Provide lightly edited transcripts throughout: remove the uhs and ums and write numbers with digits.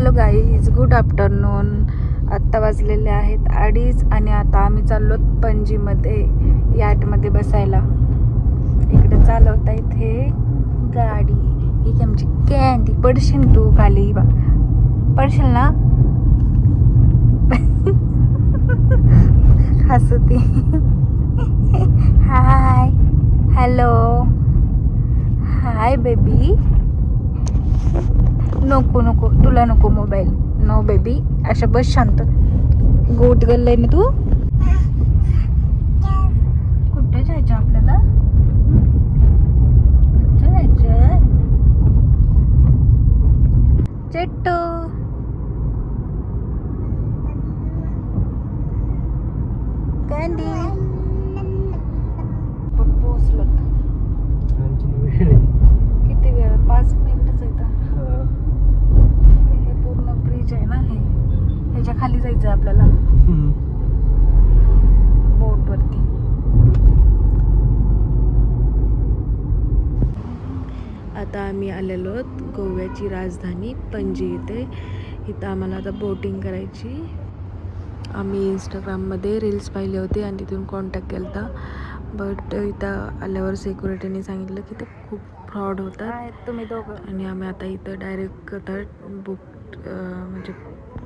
Hello guys, good afternoon. आत्ता वाजलेले आहेत 2:30 आणि आता आम्ही चाललो पणजीमध्ये याटमध्ये बसायला. इकडे चालवता इथे गाडी. ही आमची कॅन्डी. पडशील तू खाली, बा पडशील ना. हसती. हाय, हॅलो, हाय बेबी. नको नको, तुला नको मोबाईल. No baby. अशा बस शांत. गोट गल्लाय ना तू. कुठे जायचं आपल्याला? कुठे जायचं? चेट्टू कॅन्डी. पण पोचलो. किती वेळ? 5 मिनिटच येतं. हे पूर्ण ब्रिज आहे ना, हे ह्याच्या खाली जायचं आहे आपल्याला बोट वरती. आता आम्ही आलेलो आहोत गोव्याची राजधानी पणजी इथे. इथं आम्हाला आता बोटिंग करायची. आम्ही इंस्टाग्राममध्ये रील्स पाहिले होते आणि तिथून कॉन्टॅक्ट केला होता. बट इथं आल्यावर सिक्युरिटीने सांगितलं की ते खूप फ्रॉड होतात तुम्ही दोघं. आणि आम्ही आता इथं डायरेक्ट आता म्हणजे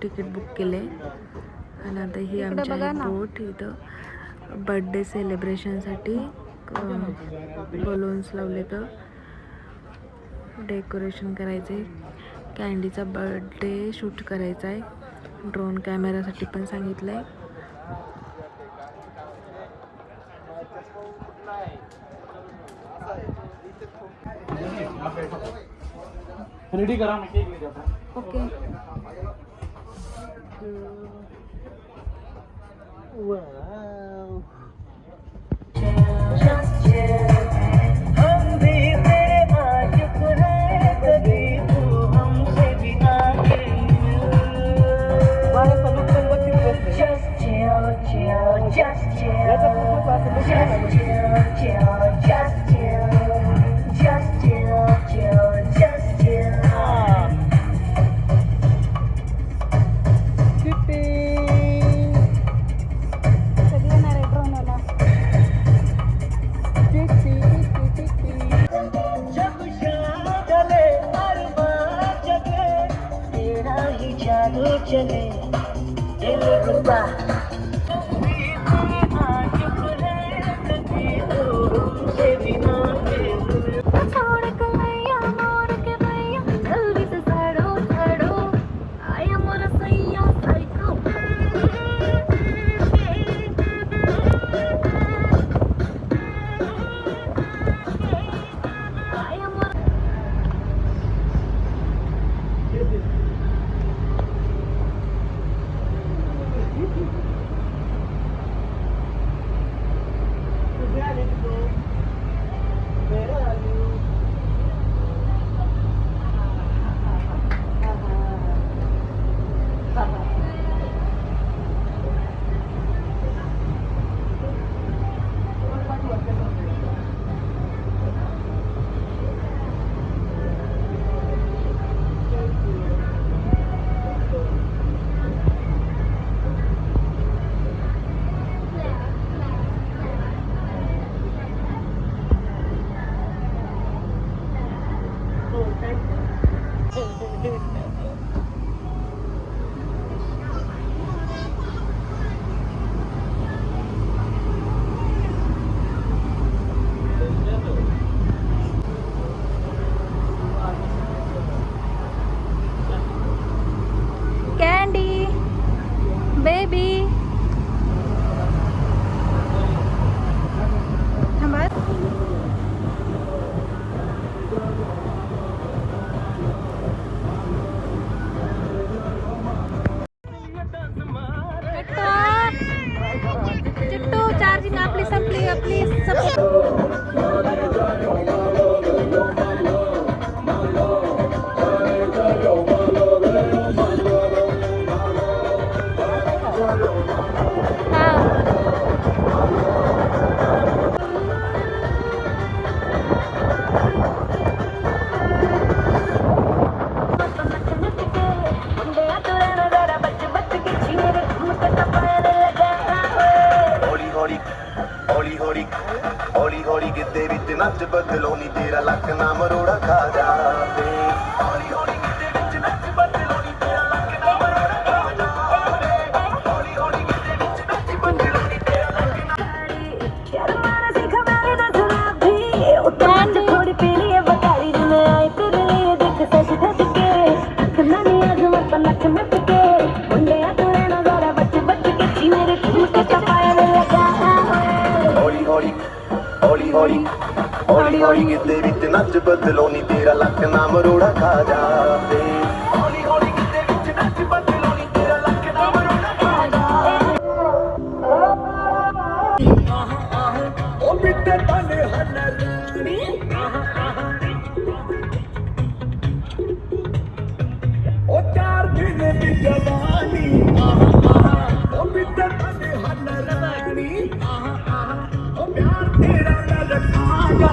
तिकीट बुक केले. आणि आता ही आमची बोट. इथं बड्डे सेलिब्रेशनसाठी बलून्स लावले, तर डेकोरेशन करायचं आहे. कॅन्डीचा बर्थडे शूट करायचा आहे. ड्रोन कॅमेरासाठी पण सांगितलं आहे. रेडी करा, मैं केक ले जाता हूं. ओके. वाव. हम भी तेरे आशिक हैं, कभी तू हमसे भी आगे बाहेर सलूट पण बघ किती बसले. just chill, chill, just chill, just chill, chill, just chill, just chill, chill, just chill. किती कधी येणार आहे ड्रोनला? जब शाम ढले अरमान जगे, तेरा ही जादू चले दिल रुबा. हम भी तेरे आशिक हैं, कभी तू हमसे भी आगे छोड़ कलैया मोर के भैया, जल्दी से सड़ो सड़ो, आया मोर सैया साइको. आया मोर. Candy baby. थांबा. चिट्टू चार्जिंग आपली संपली. ਗਿੱਧੇ ਵਿੱਚ ਨੱਚ ਬਦਲੋ ਨੀ ਤੇਰਾ ਲੱਕ ਨਾ ਮਰੋੜਾ ਖਾ ਜਾਵੇ ਹੌਲੀ ਹੌਲੀ ਗਿੱਧੇ ਵਿੱਚ ਨੱਚ ਬਦਲੋ ਨੀ ਤੇਰਾ ਲੱਕ ਨਾ ਮਰੋੜਾ ਖਾ ਜਾਵੇ ਹੌਲੀ ਹੌਲੀ ਗਿੱਧੇ ਵਿੱਚ ਨੱਚ ਬਦਲੋ ਨੀ ਤੇਰਾ ਲੱਕ ਨਾ यार मारा सीखा मैंने नजरा भी उतार से थोड़ी पीली है बताई जो मैं आई तेरे लिए देख सच धज के कितना नहीं आजमत नच मच के मुंडे तू रहना जरा बच बच के ची मेरे ठुमके चपाया लगा ਹੌਲੀ ਹੌਲੀ ਹੌਲੀ ਹੌਲੀ ਹੌਲੀ ਹੌਲੀ ਗਿੱਧੇ ਵਿੱਚ ਨੱਚ ਬਦਲੋ ਨੀ ਤੇਰਾ ਲੱਕ ਨਾ ਮਰੋੜਾ ਖਾ ਜਾਵੇ ਹੌਲੀ ਹੌਲੀ ਗਿੱਧੇ ਵਿੱਚ ਨੱਚ ਬਦਲੋ ਨੀ ਤੇਰਾ ਲੱਕ ਨਾ ਮਰੋੜਾ ਖਾ ਜਾਵੇ ਉਹ ਮਿੱਤੇ ਤਨੇ ਹਨਰਨੀ ਉਹ 4 ਦਿਨ ਦੀ ਜਵਾਨੀ ਉਹ ਮਿੱਤੇ ਤਨੇ ਹਨਰਨੀ ਉਹ ਪਿਆਰ ਤੇਰਾ ਨਾ ਰੱਖਾਂਗਾ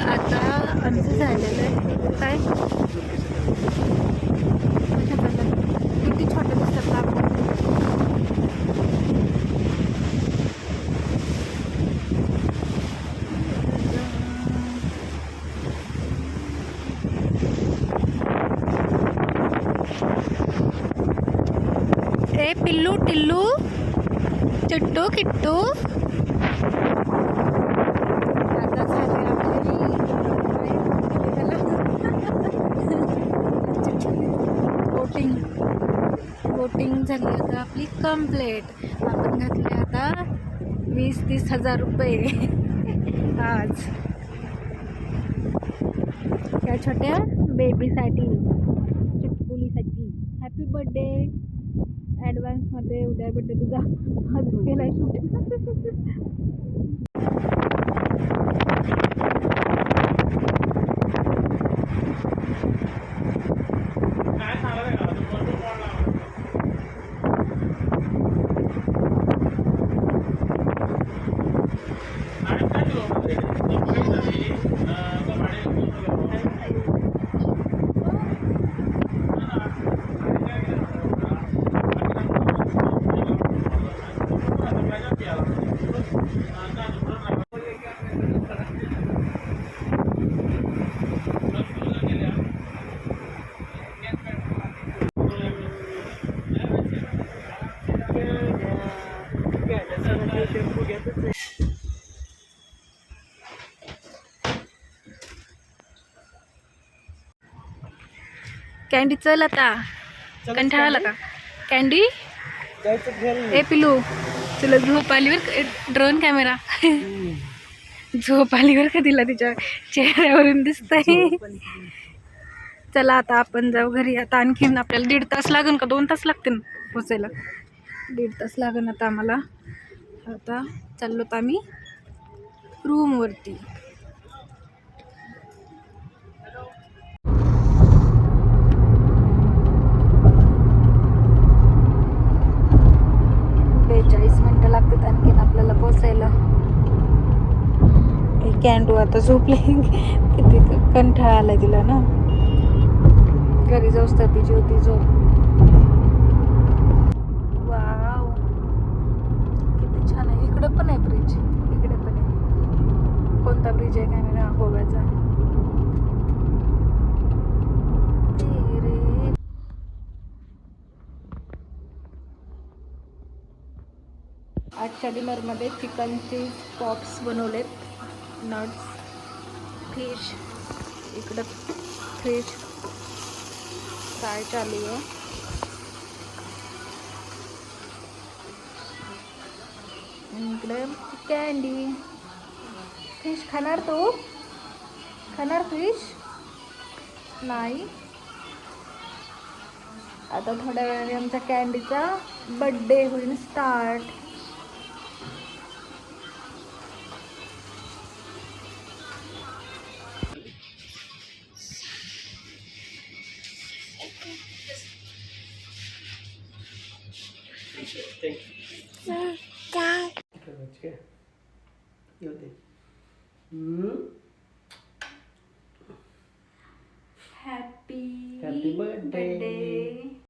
आता आमचं झालेलं आहे काय किती छोटे दिसतात ना आपण. ए पिल्लू टिल्लू चिट्टू किट्टू आता झाले बोटिंग बोटिंग झाली आता आपली कंप्लेट. आपण घातले आता 20-30 हजार रुपये आज या छोट्या बेबीसाठी चिटकुलीसाठी. Happy birthday ॲडव्हान्समध्ये. उद्या बड्डे तुझा आज केलाय शूटिंग. कॅन्डी चल आता. कंटाळा आला का कॅन्डी? ए पिलू तुला झोप आलीवर ड्रोन कॅमेरा झोप आलीवर का तिला तिच्या चेहऱ्यावरून दिसतंय. चला आता आपण जाऊ घरी. आता आणखीन आपल्याला 1.5 तास लागेल का 2 तास लागतील पोचायला? 1.5 तास लागेल आता आम्हाला. आता चाललोत आम्ही रूमवरती. आणखीन आपल्याला पोचायला. कॅन्डू आता झोपले. किती कंटाळा आला तिला ना. घरी जाऊस तर तिची होती झोप. वाव किती छान आहे. इकडं पण आहे ब्रिज. इकडे पण आहे. कोणता ब्रिज आहे काय नाही गोव्याचा. आजच्या डिनरमध्ये चिकन चीज पॉप्स बनवलेत. Nuts fish. इकडं फिश फ्राय चालू आहे. आणि इकडे कॅन्डी. फिश खाणार तू? खाणार फिश? नाही. आता थोड्या वेळाने आमच्या कॅन्डीचा बड्डे होईल स्टार्ट. Happy Happy birthday.